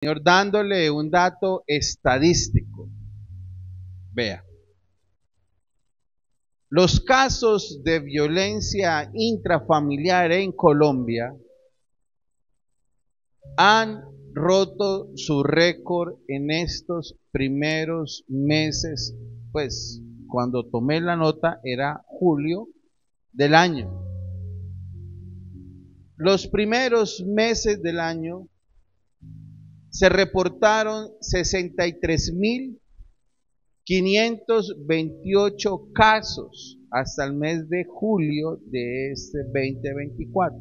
Señor dándole un dato estadístico. Vea, los casos de violencia intrafamiliar en Colombia han roto su récord en estos primeros meses. Pues cuando tomé la nota era julio del año. Los primeros meses del año se reportaron 63.528 casos hasta el mes de julio de este 2024.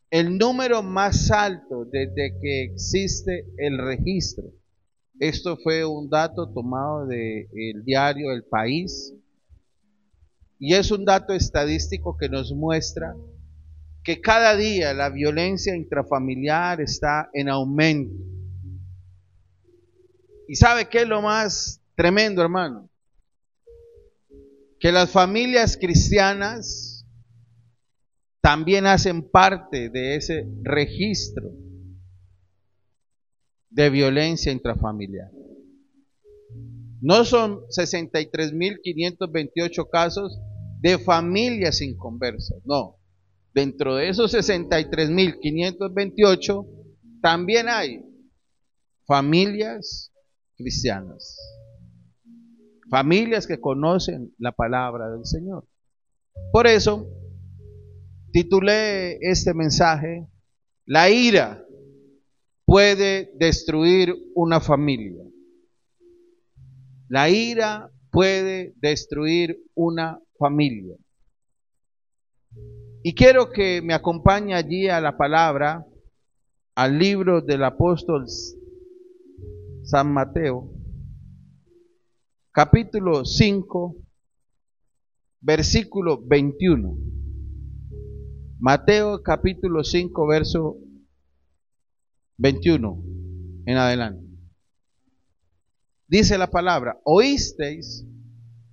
El número más alto desde que existe el registro. Esto fue un dato tomado del diario El País y es un dato estadístico que nos muestra que cada día la violencia intrafamiliar está en aumento. ¿Y sabe qué es lo más tremendo, hermano? Que las familias cristianas también hacen parte de ese registro de violencia intrafamiliar. No son 63.528 casos de familias inconversas, no. Dentro de esos 63.528 también hay familias cristianas, familias que conocen la palabra del Señor. Por eso titulé este mensaje: la ira puede destruir una familia. La ira puede destruir una familia. Y quiero que me acompañe allí a la palabra, al libro del apóstol San Mateo, capítulo 5, versículo 21. Mateo capítulo 5, verso 21 en adelante. Dice la palabra: oísteis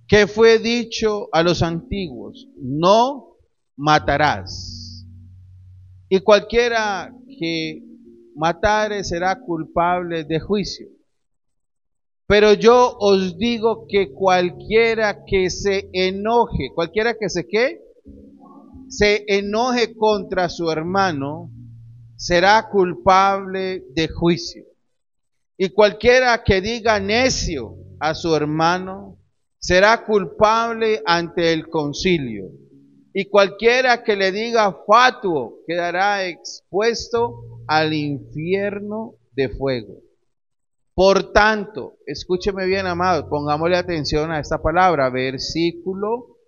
que fue dicho a los antiguos, no matarás, y cualquiera que matare será culpable de juicio. Pero yo os digo que cualquiera que se enoje, cualquiera que se enoje contra su hermano, será culpable de juicio. Y cualquiera que diga necio a su hermano, será culpable ante el concilio. Y cualquiera que le diga fatuo quedará expuesto al infierno de fuego. Por tanto, escúcheme bien, amados, pongámosle atención a esta palabra, versículo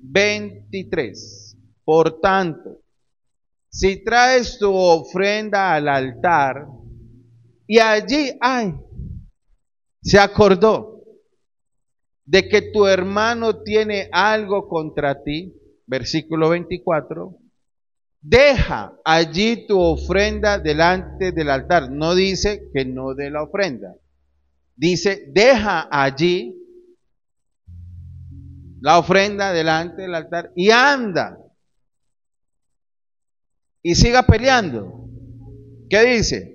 23. Por tanto, si traes tu ofrenda al altar y allí, se acordó de que tu hermano tiene algo contra ti, versículo 24, deja allí tu ofrenda delante del altar. No dice que no dé la ofrenda. Dice, deja allí la ofrenda delante del altar y anda. Y siga peleando. ¿Qué dice?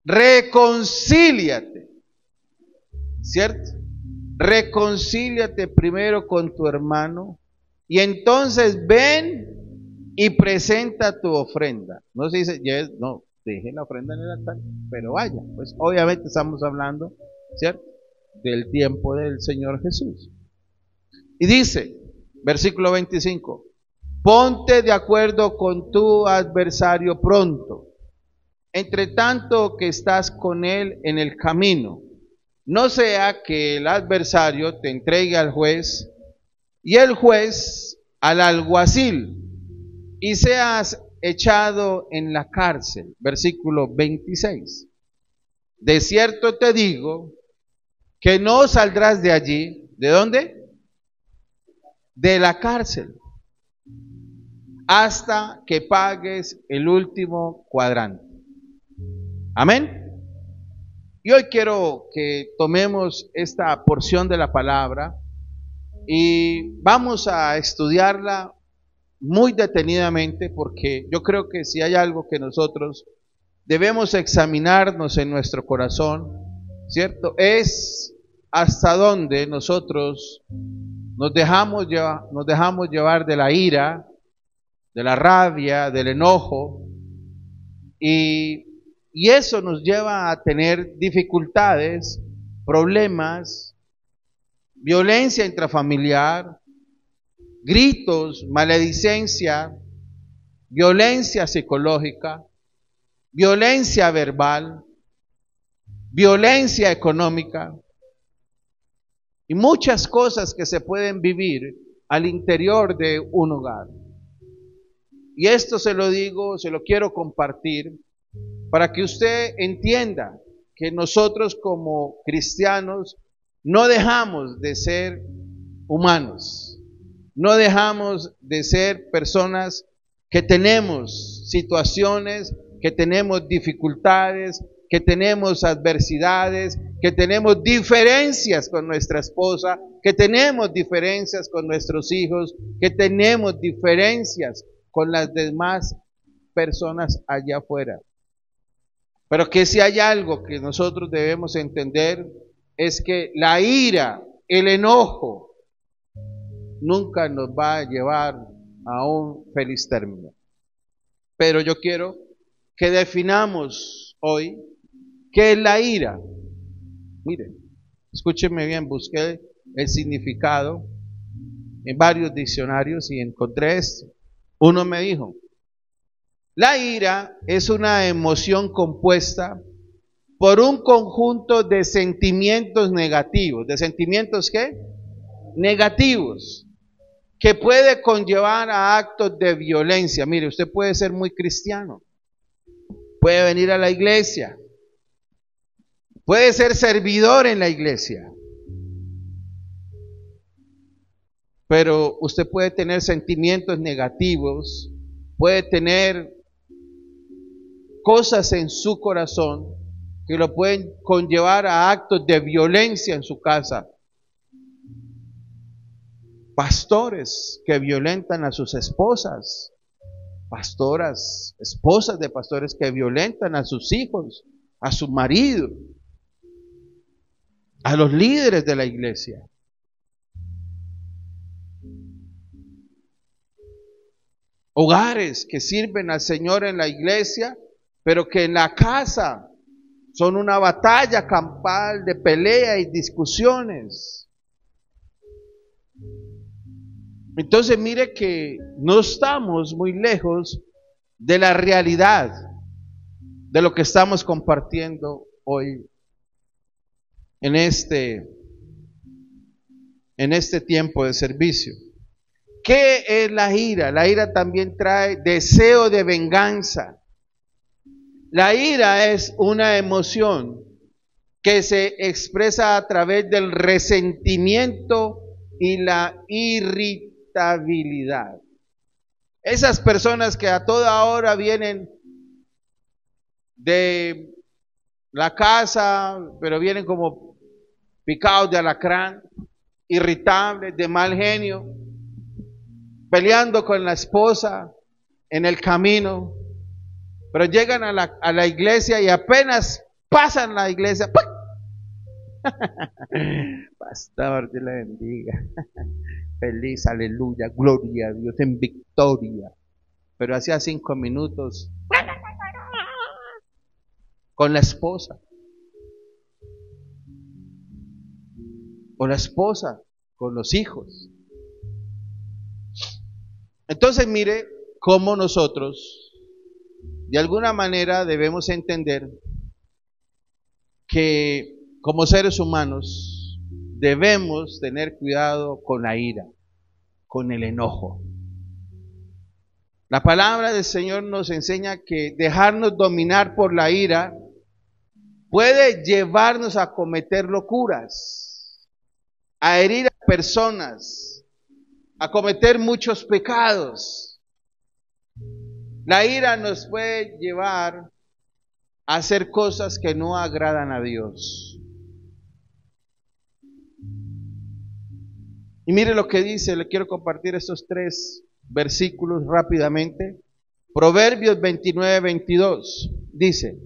Reconcíliate. ¿Cierto? Reconcíliate primero con tu hermano y entonces ven y presenta tu ofrenda. No se dice, no, deje la ofrenda en el altar, pero vaya. Pues obviamente estamos hablando, ¿cierto?, del tiempo del Señor Jesús. Y dice, versículo 25, ponte de acuerdo con tu adversario pronto, entre tanto que estás con él en el camino. No sea que el adversario te entregue al juez y el juez al alguacil y seas echado en la cárcel. Versículo 26. De cierto te digo que no saldrás de allí. ¿De dónde? De la cárcel, hasta que pagues el último cuadrante. Amén. Y hoy quiero que tomemos esta porción de la palabra y vamos a estudiarla muy detenidamente, porque yo creo que si hay algo que nosotros debemos examinarnos en nuestro corazón, ¿cierto? Es hasta dónde nosotros nos dejamos llevar de la ira, de la rabia, del enojo, y eso nos lleva a tener dificultades, problemas, violencia intrafamiliar, gritos, maledicencia, violencia psicológica, violencia verbal, violencia económica y muchas cosas que se pueden vivir al interior de un hogar. Y esto se lo digo, se lo quiero compartir para que usted entienda que nosotros como cristianos no dejamos de ser humanos, no dejamos de ser personas que tenemos situaciones, que tenemos dificultades, que tenemos adversidades, que tenemos diferencias con nuestra esposa, que tenemos diferencias con nuestros hijos, que tenemos diferencias con las demás personas allá afuera. Pero que si hay algo que nosotros debemos entender es que la ira, el enojo, nunca nos va a llevar a un feliz término. Pero yo quiero que definamos hoy qué es la ira. Miren, escúchenme bien, busqué el significado en varios diccionarios y encontré esto. Uno me dijo, la ira es una emoción compuesta por un conjunto de sentimientos negativos. ¿De sentimientos qué? Negativos, que puede conllevar a actos de violencia. Mire, usted puede ser muy cristiano, puede venir a la iglesia, puede ser servidor en la iglesia, pero usted puede tener sentimientos negativos, puede tener cosas en su corazón que lo pueden conllevar a actos de violencia en su casa. Pastores que violentan a sus esposas, pastoras, esposas de pastores que violentan a sus hijos, a su marido, a los líderes de la iglesia. Hogares que sirven al Señor en la iglesia, pero que en la casa son una batalla campal de pelea y discusiones. Entonces mire que no estamos muy lejos de la realidad de lo que estamos compartiendo hoy en este tiempo de servicio. ¿Qué es la ira? La ira también trae deseo de venganza. La ira es una emoción que se expresa a través del resentimiento y la irritabilidad. Esas personas que a toda hora vienen de la casa, pero vienen como picados de alacrán, irritables, de mal genio, peleando con la esposa en el camino, pero llegan a la iglesia y apenas pasan la iglesia, ¡pum! Pastor, Dios le bendiga. Feliz, aleluya, gloria a Dios en victoria. Pero hacía 5 minutos con la esposa. O la esposa con los hijos. Entonces mire cómo nosotros de alguna manera debemos entender que como seres humanos debemos tener cuidado con la ira, con el enojo. La palabra del Señor nos enseña que dejarnos dominar por la ira puede llevarnos a cometer locuras, a herir a personas, a cometer muchos pecados. La ira nos puede llevar a hacer cosas que no agradan a Dios. Y mire lo que dice, le quiero compartir estos 3 versículos rápidamente. Proverbios 29-22 dice: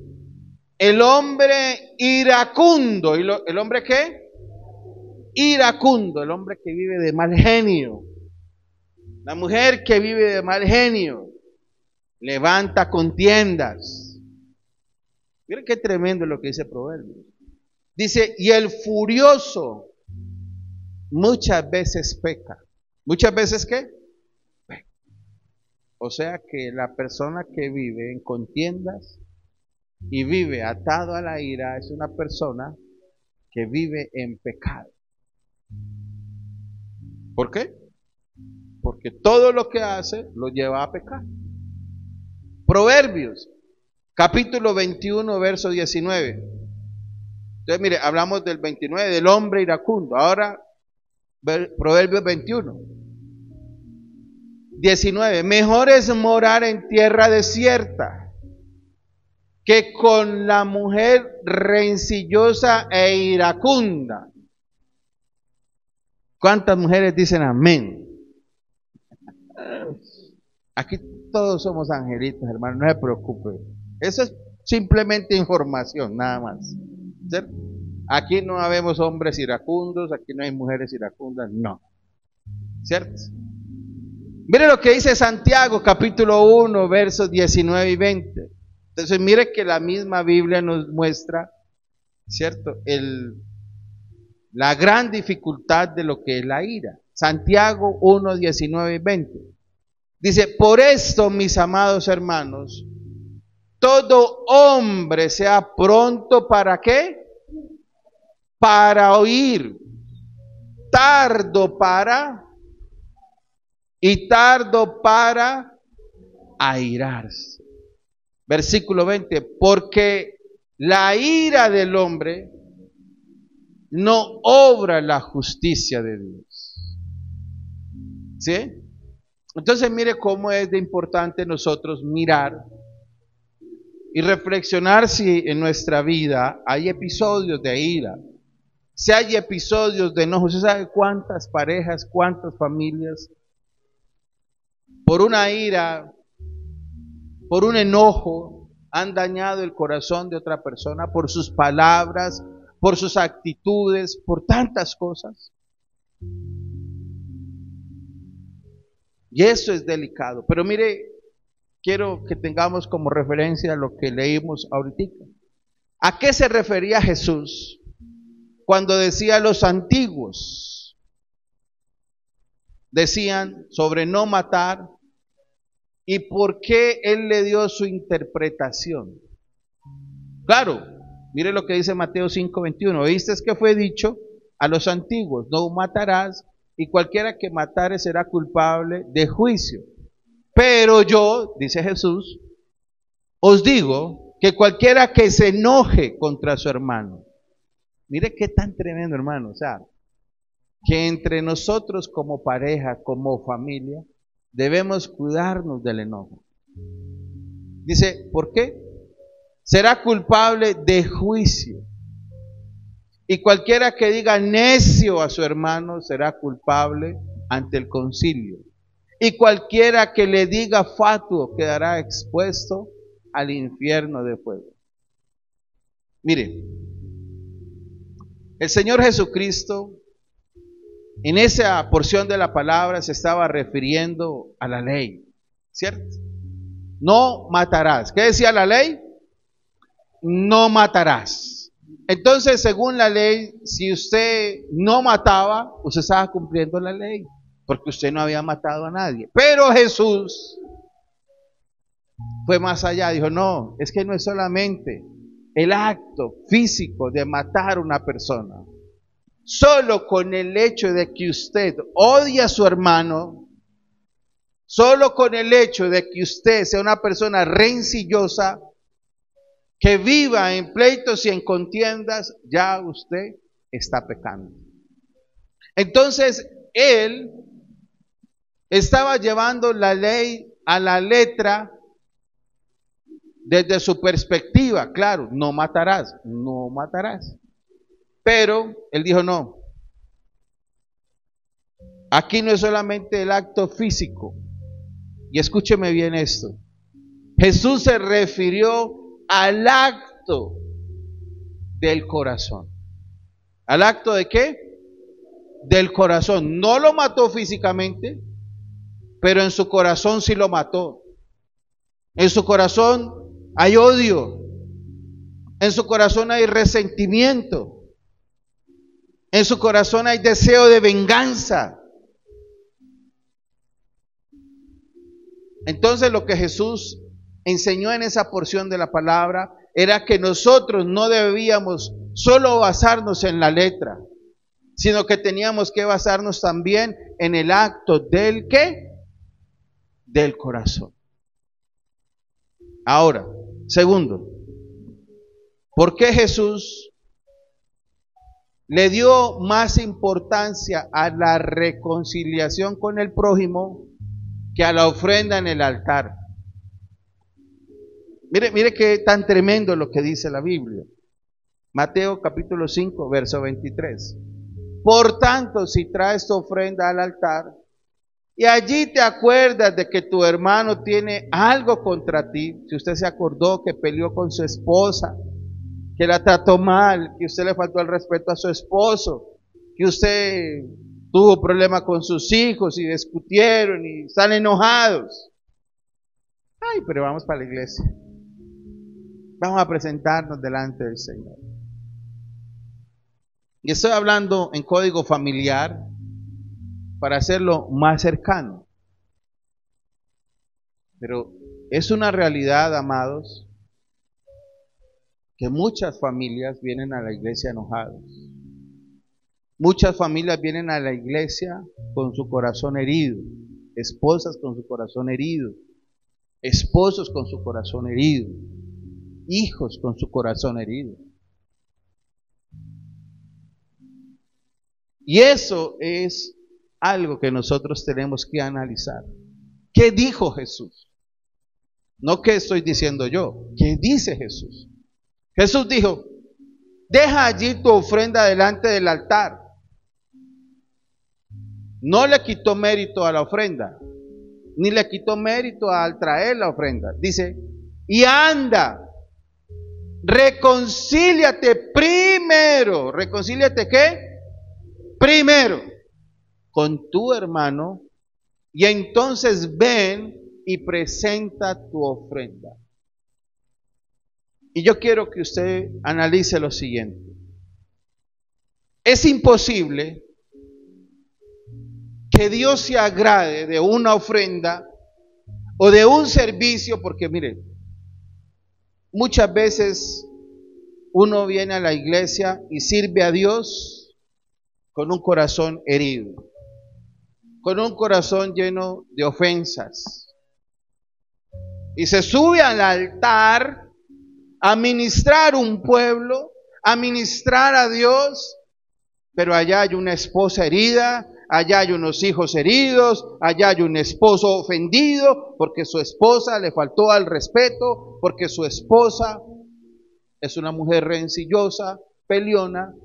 el hombre iracundo, ¿el hombre qué? Iracundo, el hombre que vive de mal genio, la mujer que vive de mal genio, levanta contiendas. Miren qué tremendo lo que dice Proverbios. Dice, y el furioso muchas veces peca. ¿Muchas veces qué? Peca. O sea que la persona que vive en contiendas y vive atado a la ira es una persona que vive en pecado. ¿Por qué? Porque todo lo que hace lo lleva a pecar. Proverbios, capítulo 21, verso 19. Entonces, mire, hablamos del 29, del hombre iracundo. Ahora, Proverbios 21. 19. Mejor es morar en tierra desierta que con la mujer rencillosa e iracunda. ¿Cuántas mujeres dicen amén? Aquí todos somos angelitos, hermano, no se preocupe. Eso es simplemente información, nada más. ¿Cierto? Aquí no habemos hombres iracundos, aquí no hay mujeres iracundas, no. ¿Cierto? Mire lo que dice Santiago, capítulo 1, versos 19 y 20. Entonces, mire que la misma Biblia nos muestra, ¿cierto? La gran dificultad de lo que es la ira. Santiago 1, 19 y 20. Dice, por esto, mis amados hermanos, todo hombre sea pronto ¿para qué? Para oír, tardo para y tardo para airarse. Versículo 20, porque la ira del hombre no obra la justicia de Dios. ¿Sí? Entonces mire cómo es de importante nosotros mirar y reflexionar si en nuestra vida hay episodios de ira, si hay episodios de enojo. ¿Usted sabe cuántas parejas, cuántas familias, por una ira, por un enojo, han dañado el corazón de otra persona por sus palabras, por sus actitudes, por tantas cosas? Y eso es delicado. Pero mire, quiero que tengamos como referencia lo que leímos ahorita. ¿A qué se refería Jesús cuando decía los antiguos? Decían sobre no matar. ¿Y por qué Él le dio su interpretación? Claro, mire lo que dice Mateo 5:21. ¿Oíste que fue dicho a los antiguos? No matarás, y cualquiera que matare será culpable de juicio. Pero yo, dice Jesús, os digo que cualquiera que se enoje contra su hermano. Mire qué tan tremendo, hermano. O sea, que entre nosotros como pareja, como familia, debemos cuidarnos del enojo. Dice, ¿por qué? Será culpable de juicio. Y cualquiera que diga necio a su hermano será culpable ante el concilio. Y cualquiera que le diga fatuo quedará expuesto al infierno de fuego. Mire, el Señor Jesucristo en esa porción de la palabra se estaba refiriendo a la ley, ¿cierto? No matarás. ¿Qué decía la ley? No matarás. Entonces, según la ley, si usted no mataba, usted estaba cumpliendo la ley, porque usted no había matado a nadie. Pero Jesús fue más allá, dijo, no, es que no es solamente el acto físico de matar a una persona. Solo con el hecho de que usted odie a su hermano, solo con el hecho de que usted sea una persona rencillosa, que viva en pleitos y en contiendas, ya usted está pecando. Entonces, él estaba llevando la ley a la letra desde su perspectiva. Claro, no matarás, no matarás. Pero él dijo, no, aquí no es solamente el acto físico, Y escúcheme bien esto. Jesús se refirió al acto del corazón. ¿Al acto de qué? Del corazón. No lo mató físicamente, pero en su corazón sí lo mató. En su corazón hay odio. En su corazón hay resentimiento. En su corazón hay deseo de venganza. Entonces lo que Jesús enseñó en esa porción de la palabra era que nosotros no debíamos solo basarnos en la letra, sino que teníamos que basarnos también en el acto del ¿qué? Del corazón. Ahora, segundo, ¿por qué Jesús le dio más importancia a la reconciliación con el prójimo que a la ofrenda en el altar? Mire qué tan tremendo lo que dice la Biblia. Mateo capítulo 5, verso 23. Por tanto, si traes tu ofrenda al altar y allí te acuerdas de que tu hermano tiene algo contra ti, si usted se acordó que peleó con su esposa, que la trató mal, que usted le faltó el respeto a su esposo, que usted tuvo problemas con sus hijos y discutieron y están enojados. Ay, pero vamos para la iglesia. Vamos a presentarnos delante del Señor. Y estoy hablando en código familiar para hacerlo más cercano. Pero es una realidad, amados, que muchas familias vienen a la iglesia enojados. Muchas familias vienen a la iglesia con su corazón herido. Esposas con su corazón herido. Esposos con su corazón herido. Hijos con su corazón herido. Y eso es algo que nosotros tenemos que analizar. ¿Qué dijo Jesús? No qué estoy diciendo yo. ¿Qué dice Jesús? Jesús dijo, deja allí tu ofrenda delante del altar. No le quitó mérito a la ofrenda, ni le quitó mérito al traer la ofrenda. Dice, y anda, reconcíliate primero. ¿Reconcíliate qué? Primero con tu hermano, y entonces ven y presenta tu ofrenda. Y yo quiero que usted analice lo siguiente. Es imposible que Dios se agrade de una ofrenda o de un servicio, porque mire, muchas veces uno viene a la iglesia y sirve a Dios con un corazón herido, con un corazón lleno de ofensas, y se sube al altar a ministrar un pueblo, a ministrar a Dios, pero allá hay una esposa herida, allá hay unos hijos heridos, allá hay un esposo ofendido porque su esposa le faltó al respeto, porque su esposa es una mujer rencillosa, peleona.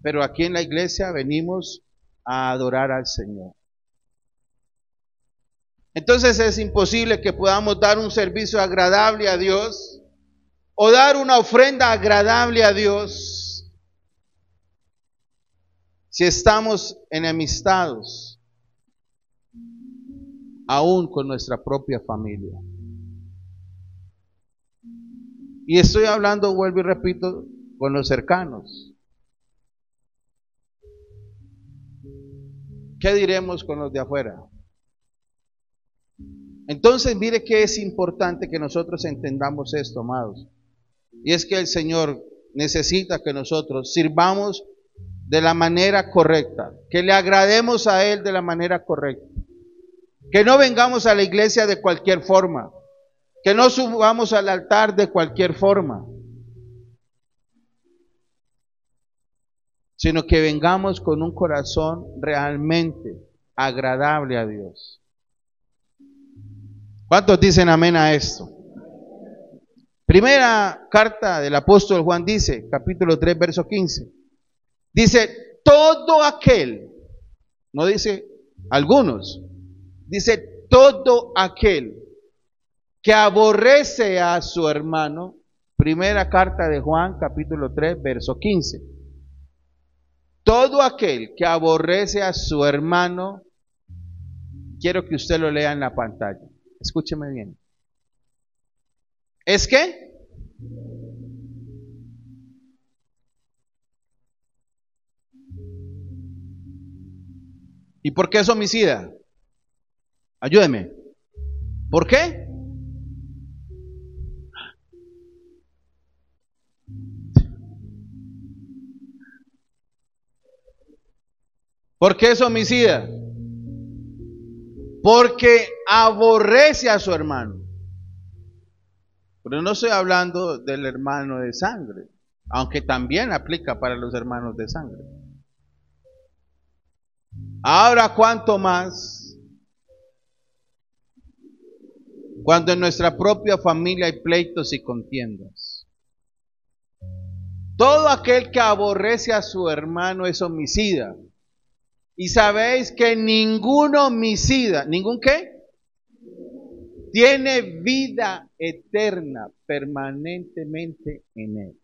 Pero aquí en la iglesia venimos a adorar al Señor. Entonces es imposible que podamos dar un servicio agradable a Dios o dar una ofrenda agradable a Dios si estamos enemistados aún con nuestra propia familia. Y estoy hablando, vuelvo y repito, con los cercanos. ¿Qué diremos con los de afuera? Entonces, mire que es importante que nosotros entendamos esto, amados. Y es que el Señor necesita que nosotros sirvamos de la manera correcta, que le agrademos a Él de la manera correcta, que no vengamos a la iglesia de cualquier forma, que no subamos al altar de cualquier forma, sino que vengamos con un corazón realmente agradable a Dios. ¿Cuántos dicen amén a esto? Primera carta del apóstol Juan dice, capítulo 3, verso 15. Dice, todo aquel, no dice algunos, Dice, todo aquel que aborrece a su hermano, primera carta de Juan, capítulo 3, verso 15. Todo aquel que aborrece a su hermano, quiero que usted lo lea en la pantalla. Escúcheme bien. ¿Es qué? ¿Y por qué es homicida? Ayúdeme. ¿Por qué? ¿Por qué es homicida? Porque aborrece a su hermano. Pero no estoy hablando del hermano de sangre, aunque también aplica para los hermanos de sangre. Ahora, ¿cuánto más cuando en nuestra propia familia hay pleitos y contiendas? Todo aquel que aborrece a su hermano es homicida. Y sabéis que ningún homicida, ¿ningún qué? Tiene vida eterna permanentemente en él.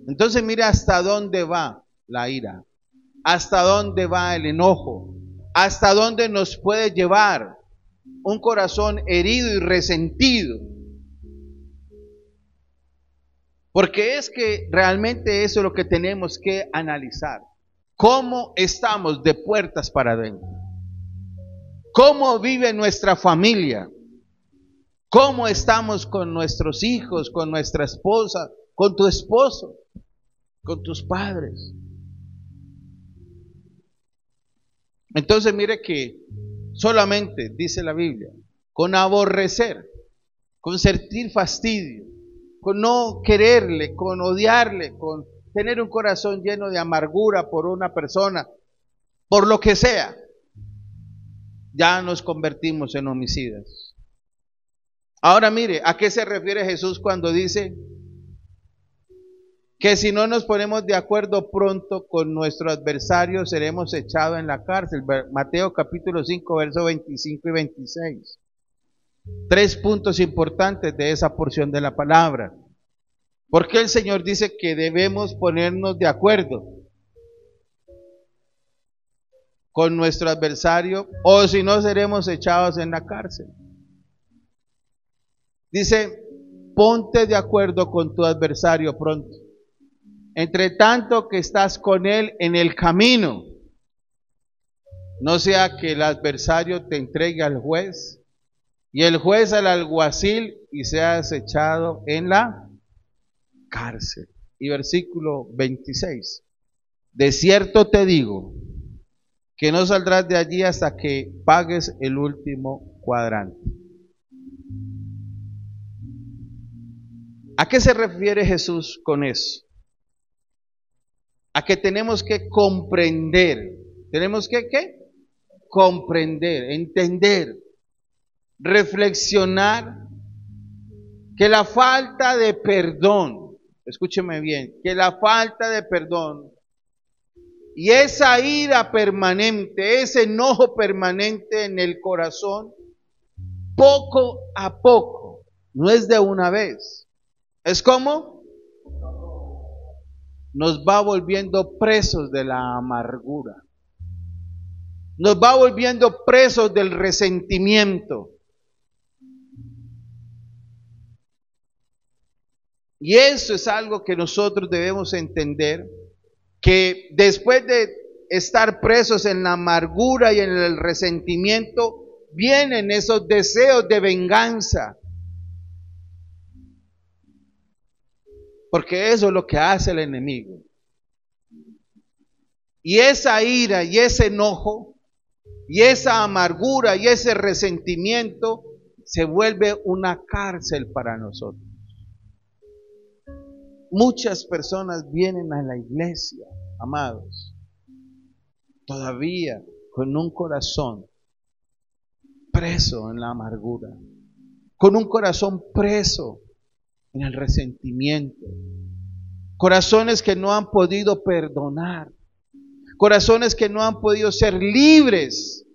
Entonces mira hasta dónde va la ira, hasta dónde va el enojo, hasta dónde nos puede llevar un corazón herido y resentido. Porque es que realmente eso es lo que tenemos que analizar. ¿Cómo estamos de puertas para adentro? ¿Cómo vive nuestra familia? ¿Cómo estamos con nuestros hijos, con nuestra esposa, con tu esposo, con tus padres? Entonces mire que solamente, dice la Biblia, con aborrecer, con sentir fastidio, con no quererle, con odiarle, con tener un corazón lleno de amargura por una persona, por lo que sea, ya nos convertimos en homicidas. Ahora mire, ¿a qué se refiere Jesús cuando dice que si no nos ponemos de acuerdo pronto con nuestro adversario seremos echados en la cárcel? Mateo capítulo 5, versos 25 y 26. 3 puntos importantes de esa porción de la palabra. Porque el Señor dice que debemos ponernos de acuerdo con nuestro adversario, o si no seremos echados en la cárcel. Dice, ponte de acuerdo con tu adversario pronto, entre tanto que estás con él en el camino, no sea que el adversario te entregue al juez y el juez al alguacil y seas echado en la cárcel. Y versículo 26, de cierto te digo que no saldrás de allí hasta que pagues el último cuadrante. ¿A qué se refiere Jesús con eso? A que tenemos que comprender, tenemos que ¿qué? Comprender, entender, reflexionar que la falta de perdón, escúcheme bien, que la falta de perdón y esa ira permanente, ese enojo permanente en el corazón, poco a poco, no es de una vez, es como nos va volviendo presos de la amargura, nos va volviendo presos del resentimiento. Y eso es algo que nosotros debemos entender, que después de estar presos en la amargura y en el resentimiento, vienen esos deseos de venganza. Porque eso es lo que hace el enemigo. Y esa ira y ese enojo y esa amargura y ese resentimiento se vuelve una cárcel para nosotros. Muchas personas vienen a la iglesia, amados, todavía con un corazón preso en la amargura, con un corazón preso en el resentimiento, corazones que no han podido perdonar, corazones que no han podido ser libres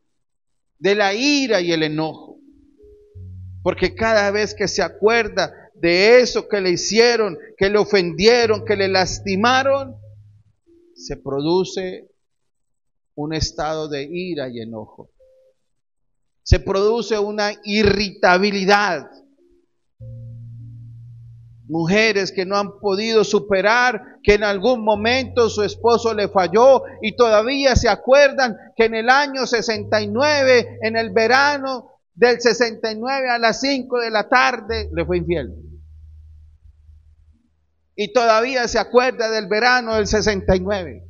de la ira y el enojo. Porque cada vez que se acuerda de eso que le hicieron, que le ofendieron, que le lastimaron, se produce un estado de ira y enojo. Se produce una irritabilidad. Mujeres que no han podido superar que en algún momento su esposo le falló y todavía se acuerdan que en el año 69, en el verano del 69 a las 5 de la tarde, le fue infiel. Y todavía se acuerda del verano del 69.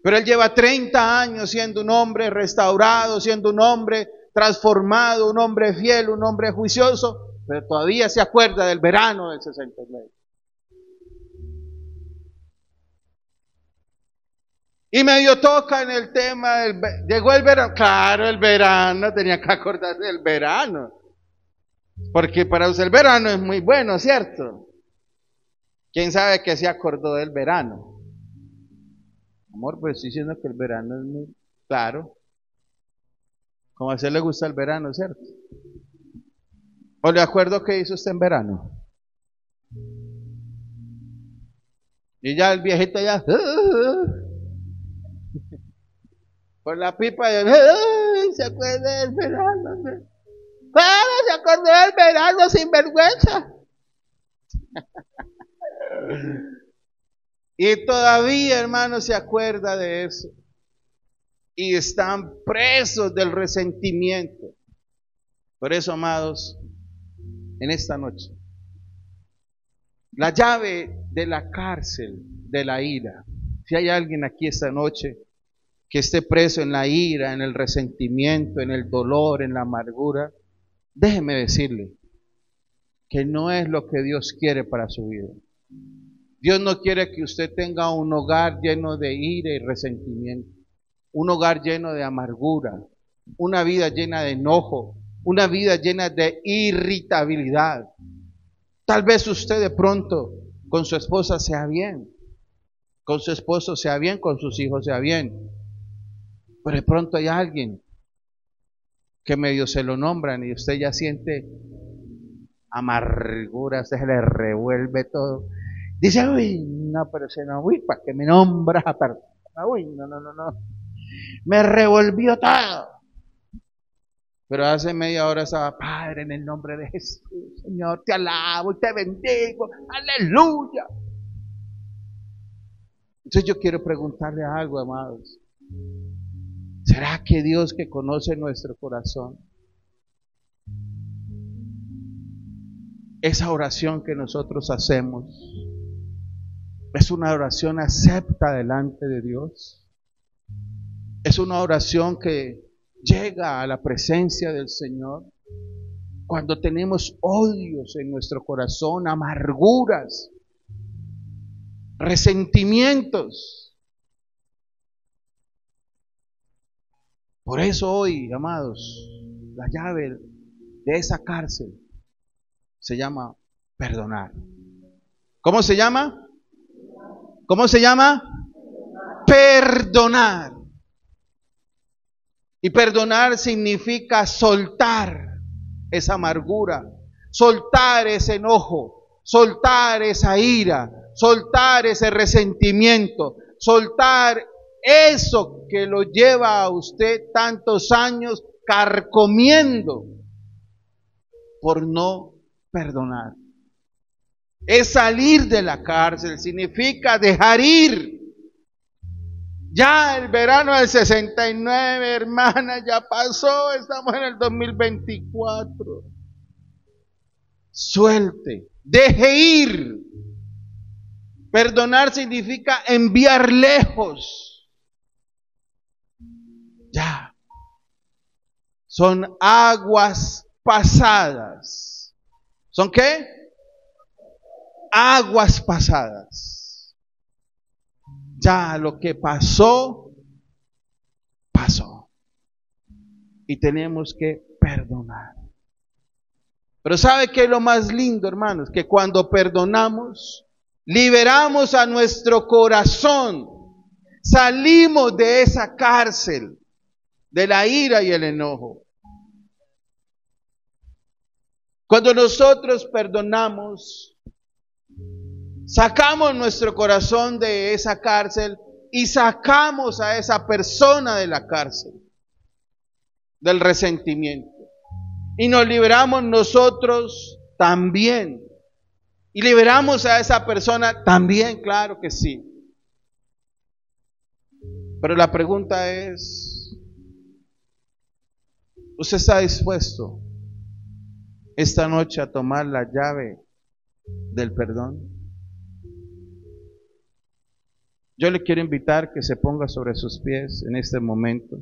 Pero él lleva 30 años siendo un hombre restaurado, siendo un hombre transformado, un hombre fiel, un hombre juicioso, pero todavía se acuerda del verano del 69. Y medio toca en el tema, llegó el verano, claro, el verano, tenía que acordarse del verano, porque para usted el verano es muy bueno, ¿cierto? ¿Quién sabe que se acordó del verano? Amor, pues estoy diciendo que el verano es muy claro. Como a usted le gusta el verano, ¿cierto? ¿O le acuerdo que hizo usted en verano? Y ya el viejito ya por la pipa se acuerda del verano. ¡Claro, se acordó del verano sin vergüenza! Y todavía, hermano, se acuerda de eso. Y están presos del resentimiento. Por eso, amados, en esta noche, la llave de la cárcel de la ira. Si hay alguien aquí esta noche que esté preso en la ira, en el resentimiento, en el dolor, en la amargura, déjeme decirle que no es lo que Dios quiere para su vida. Dios no quiere que usted tenga un hogar lleno de ira y resentimiento, un hogar lleno de amargura, una vida llena de enojo, una vida llena de irritabilidad. Tal vez usted de pronto con su esposa sea bien, con su esposo sea bien, con sus hijos sea bien, pero de pronto hay alguien que medio se lo nombran y usted ya siente amargura, se le revuelve todo. Dice, uy, no, pero se no, uy, ¿para qué me nombra? Uy, no, me revolvió todo. Pero hace media hora estaba, Padre, en el nombre de Jesús, Señor, te alabo y te bendigo, aleluya. Entonces yo quiero preguntarle algo, amados. ¿Será que Dios, que conoce nuestro corazón, esa oración que nosotros hacemos, es una oración acepta delante de Dios? Es una oración que llega a la presencia del Señor cuando tenemos odios en nuestro corazón, amarguras, resentimientos. Por eso hoy, amados, la llave de esa cárcel se llama perdonar. ¿Cómo se llama? ¿Cómo se llama? Perdonar. Y perdonar significa soltar esa amargura, soltar ese enojo, soltar esa ira, soltar ese resentimiento, soltar eso que lo lleva a usted tantos años carcomiendo por no perdonar. Es salir de la cárcel, significa dejar ir. Ya el verano del 69, hermana, ya pasó, estamos en el 2024. Suelte, deje ir. Perdonar significa enviar lejos. Ya. Son aguas pasadas. ¿Son qué? Aguas pasadas. Ya lo que pasó, pasó. Y tenemos que perdonar. Pero ¿sabe qué es lo más lindo, hermanos? Que cuando perdonamos, liberamos a nuestro corazón salimos de esa cárcel de la ira y el enojo. Cuando nosotros perdonamos, sacamos nuestro corazón de esa cárcel y sacamos a esa persona de la cárcel, del resentimiento. Y nos liberamos nosotros también. Y liberamos a esa persona también, claro que sí. Pero la pregunta es, ¿usted está dispuesto esta noche a tomar la llave del perdón? Yo le quiero invitar que se ponga sobre sus pies en este momento.